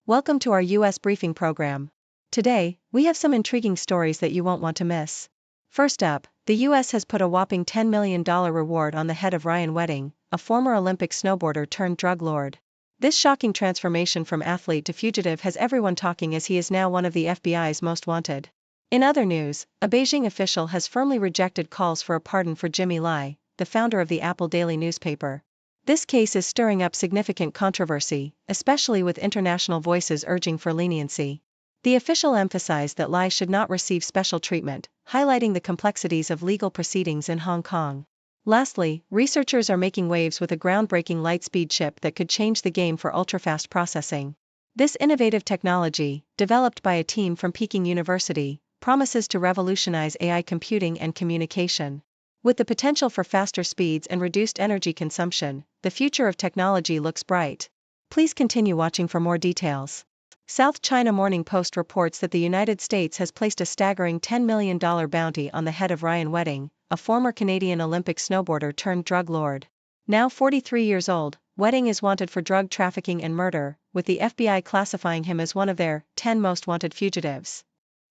Welcome to our U.S. briefing program. Today, we have some intriguing stories that you won't want to miss. First up, the U.S. has put a whopping $10 million reward on the head of Ryan Wedding, a former Olympic snowboarder turned drug lord. This shocking transformation from athlete to fugitive has everyone talking, as he is now one of the FBI's most wanted. In other news, a Beijing official has firmly rejected calls for a pardon for Jimmy Lai, the founder of the Apple daily newspaper. This case is stirring up significant controversy, especially with international voices urging for leniency. The official emphasized that Lai should not receive special treatment, highlighting the complexities of legal proceedings in Hong Kong. Lastly, researchers are making waves with a groundbreaking light-speed chip that could change the game for ultra-fast processing. This innovative technology, developed by a team from Peking University, promises to revolutionize AI computing and communication. With the potential for faster speeds and reduced energy consumption, the future of technology looks bright. Please continue watching for more details. South China Morning Post reports that the United States has placed a staggering $10 million bounty on the head of Ryan Wedding, a former Canadian Olympic snowboarder turned drug lord. Now 43 years old, Wedding is wanted for drug trafficking and murder, with the FBI classifying him as one of their 10 most wanted fugitives.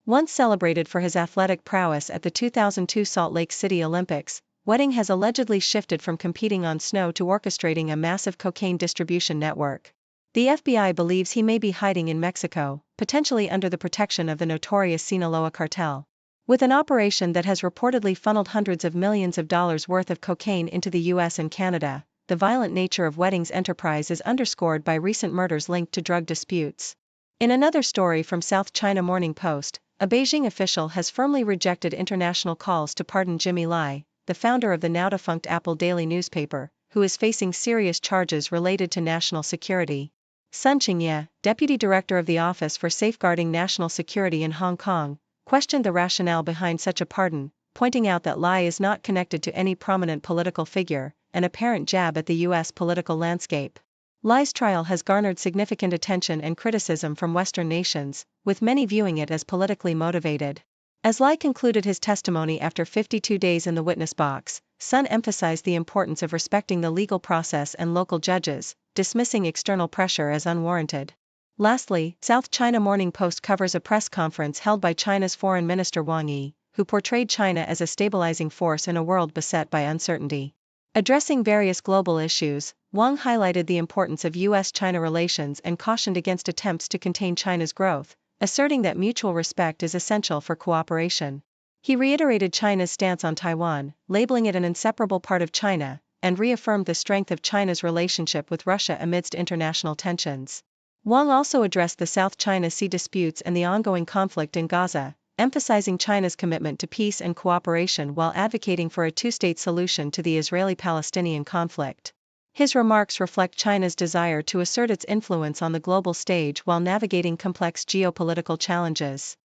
Once celebrated for his athletic prowess at the 2002 Salt Lake City Olympics, Wedding has allegedly shifted from competing on snow to orchestrating a massive cocaine distribution network. The FBI believes he may be hiding in Mexico, potentially under the protection of the notorious Sinaloa cartel. With an operation that has reportedly funneled hundreds of millions of dollars worth of cocaine into the US and Canada, the violent nature of Wedding's enterprise is underscored by recent murders linked to drug disputes. In another story from South China Morning Post, a Beijing official has firmly rejected international calls to pardon Jimmy Lai, the founder of the now-defunct Apple daily newspaper, who is facing serious charges related to national security. Sun Qingye, deputy director of the Office for Safeguarding National Security in Hong Kong, questioned the rationale behind such a pardon, pointing out that Lai is not connected to any prominent political figure, an apparent jab at the U.S. political landscape. Lai's trial has garnered significant attention and criticism from Western nations, with many viewing it as politically motivated. As Lai concluded his testimony after 52 days in the witness box, Sun emphasized the importance of respecting the legal process and local judges, dismissing external pressure as unwarranted. Lastly, South China Morning Post covers a press conference held by China's Foreign Minister Wang Yi, who portrayed China as a stabilizing force in a world beset by uncertainty. Addressing various global issues, Wang highlighted the importance of U.S.-China relations and cautioned against attempts to contain China's growth, asserting that mutual respect is essential for cooperation. He reiterated China's stance on Taiwan, labeling it an inseparable part of China, and reaffirmed the strength of China's relationship with Russia amidst international tensions. Wang also addressed the South China Sea disputes and the ongoing conflict in Gaza, emphasizing China's commitment to peace and cooperation while advocating for a two-state solution to the Israeli-Palestinian conflict. His remarks reflect China's desire to assert its influence on the global stage while navigating complex geopolitical challenges.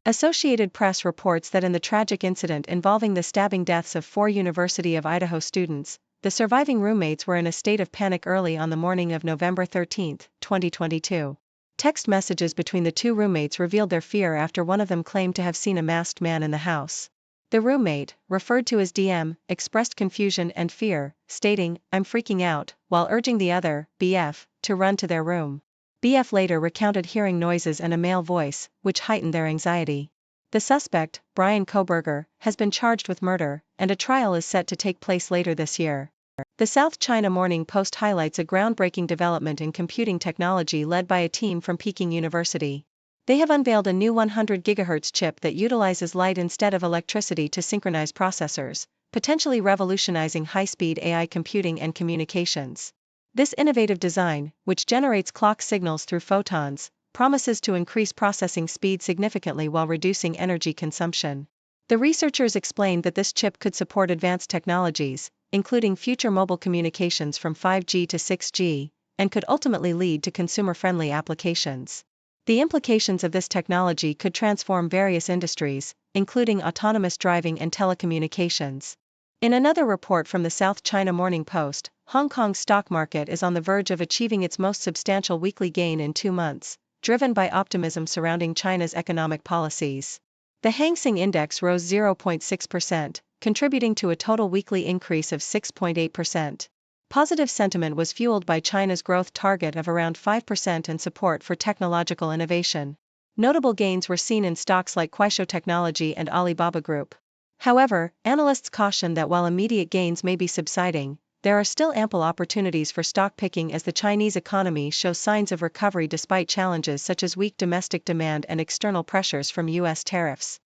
Associated Press reports that in the tragic incident involving the stabbing deaths of 4 University of Idaho students, the surviving roommates were in a state of panic early on the morning of November 13, 2022. Text messages between the 2 roommates revealed their fear after one of them claimed to have seen a masked man in the house. The roommate, referred to as DM, expressed confusion and fear, stating, "I'm freaking out," while urging the other, BF, to run to their room. BF later recounted hearing noises and a male voice, which heightened their anxiety. The suspect, Brian Koberger, has been charged with murder, and a trial is set to take place later this year. The South China Morning Post highlights a groundbreaking development in computing technology led by a team from Peking University. They have unveiled a new 100 GHz chip that utilizes light instead of electricity to synchronize processors, potentially revolutionizing high-speed AI computing and communications. This innovative design, which generates clock signals through photons, promises to increase processing speed significantly while reducing energy consumption. The researchers explained that this chip could support advanced technologies, including future mobile communications from 5G to 6G, and could ultimately lead to consumer-friendly applications. The implications of this technology could transform various industries, including autonomous driving and telecommunications. In another report from the South China Morning Post, Hong Kong's stock market is on the verge of achieving its most substantial weekly gain in 2 months, driven by optimism surrounding China's economic policies. The Hang Seng Index rose 0.6%, contributing to a total weekly increase of 6.8%. Positive sentiment was fueled by China's growth target of around 5% and support for technological innovation. Notable gains were seen in stocks like Kuaishou Technology and Alibaba Group. However, analysts caution that while immediate gains may be subsiding, there are still ample opportunities for stock picking as the Chinese economy shows signs of recovery despite challenges such as weak domestic demand and external pressures from U.S. tariffs.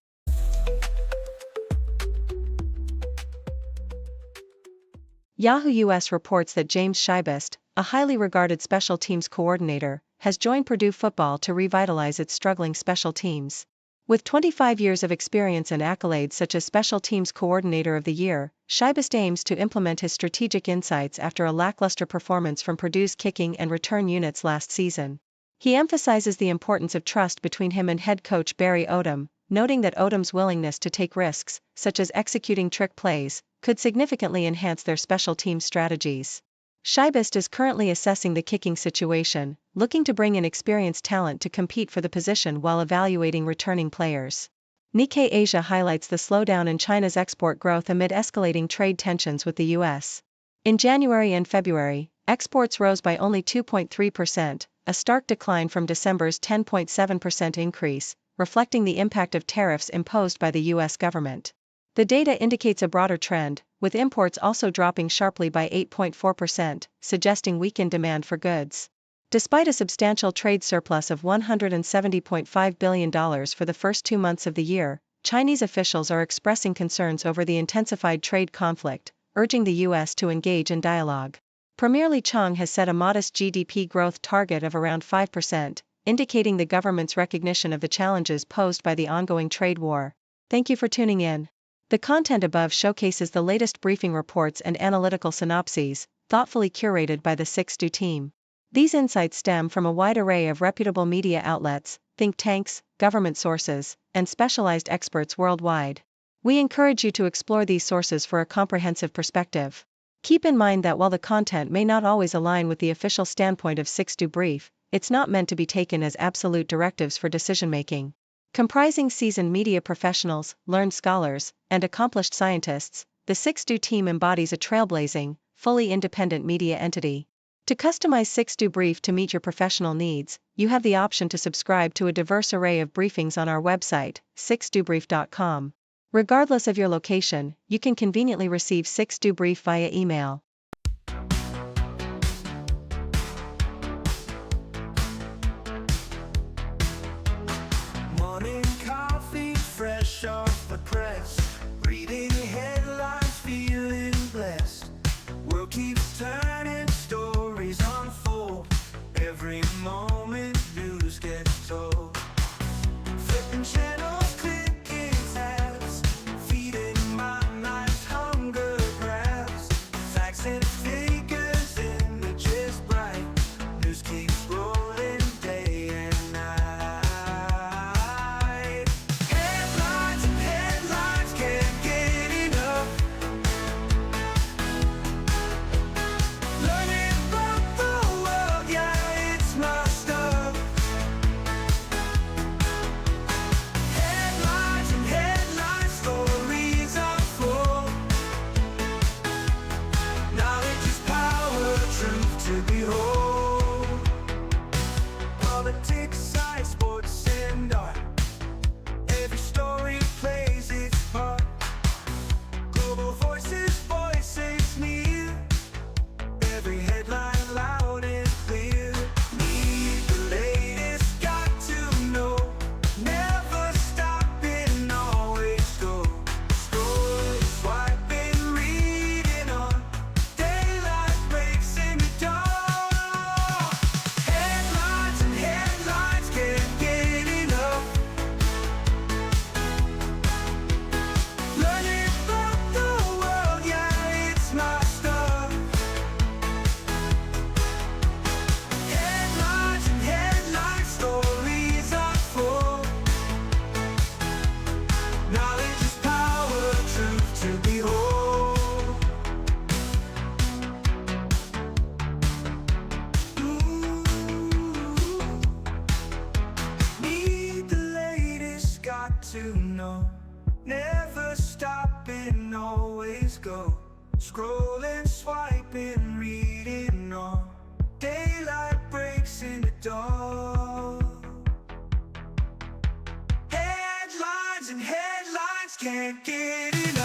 Yahoo US reports that James Scheibest, a highly regarded special teams coordinator, has joined Purdue football to revitalize its struggling special teams. With 25 years of experience and accolades such as Special Teams Coordinator of the Year, Scheibest aims to implement his strategic insights after a lackluster performance from Purdue's kicking and return units last season. He emphasizes the importance of trust between him and head coach Barry Odom, noting that Odom's willingness to take risks, such as executing trick plays, could significantly enhance their special team strategies. Scheibest is currently assessing the kicking situation, looking to bring in experienced talent to compete for the position while evaluating returning players. Nikkei Asia highlights the slowdown in China's export growth amid escalating trade tensions with the U.S. In January and February, exports rose by only 2.3%, a stark decline from December's 10.7% increase, reflecting the impact of tariffs imposed by the U.S. government. The data indicates a broader trend, with imports also dropping sharply by 8.4%, suggesting weakened demand for goods. Despite a substantial trade surplus of $170.5 billion for the first 2 months of the year, Chinese officials are expressing concerns over the intensified trade conflict, urging the U.S. to engage in dialogue. Premier Li Qiang has set a modest GDP growth target of around 5%, indicating the government's recognition of the challenges posed by the ongoing trade war. Thank you for tuning in. The content above showcases the latest briefing reports and analytical synopses, thoughtfully curated by the 6Do team. These insights stem from a wide array of reputable media outlets, think tanks, government sources, and specialized experts worldwide. We encourage you to explore these sources for a comprehensive perspective. Keep in mind that while the content may not always align with the official standpoint of 6Do Brief, it's not meant to be taken as absolute directives for decision-making. Comprising seasoned media professionals, learned scholars, and accomplished scientists, the 6Do team embodies a trailblazing, fully independent media entity. To customize 6Do Brief to meet your professional needs, you have the option to subscribe to a diverse array of briefings on our website, 6dobrief.com. Regardless of your location, you can conveniently receive 6Do Brief via email. Morning coffee, fresh off the press. Reading headlines, feeling blessed. World keeps turning, stories unfold. Every moment, news gets told. Flipping channels, clicking tabs. Feeding my mind's hunger grabs. Facts and figures, images bright. News keeps rolling day and night. Headlines and headlines, can't get enough. Learning about the world, yeah, it's my stuff. Headlines and headlines, stories unfold. Knowledge is power, truth to behold. Politics, science, sports, and art. Every story plays its part. Global voices, voices near. Every headline loud and clear. Need the latest, got to know. Never stopping, always go. Scrolling, swiping, reading on. Daylight breaks in the dawn. Headlines and headlines, can't get enough. Learning about the world, yeah, it's my stuff. Headlines and headlines, stories unfold. Knowledge is power, truth to behold. Need the latest, got to know. Never stopping, always go. Scrolling, swipe been reading all. Daylight breaks in the door. Headlines and headlines can't get enough.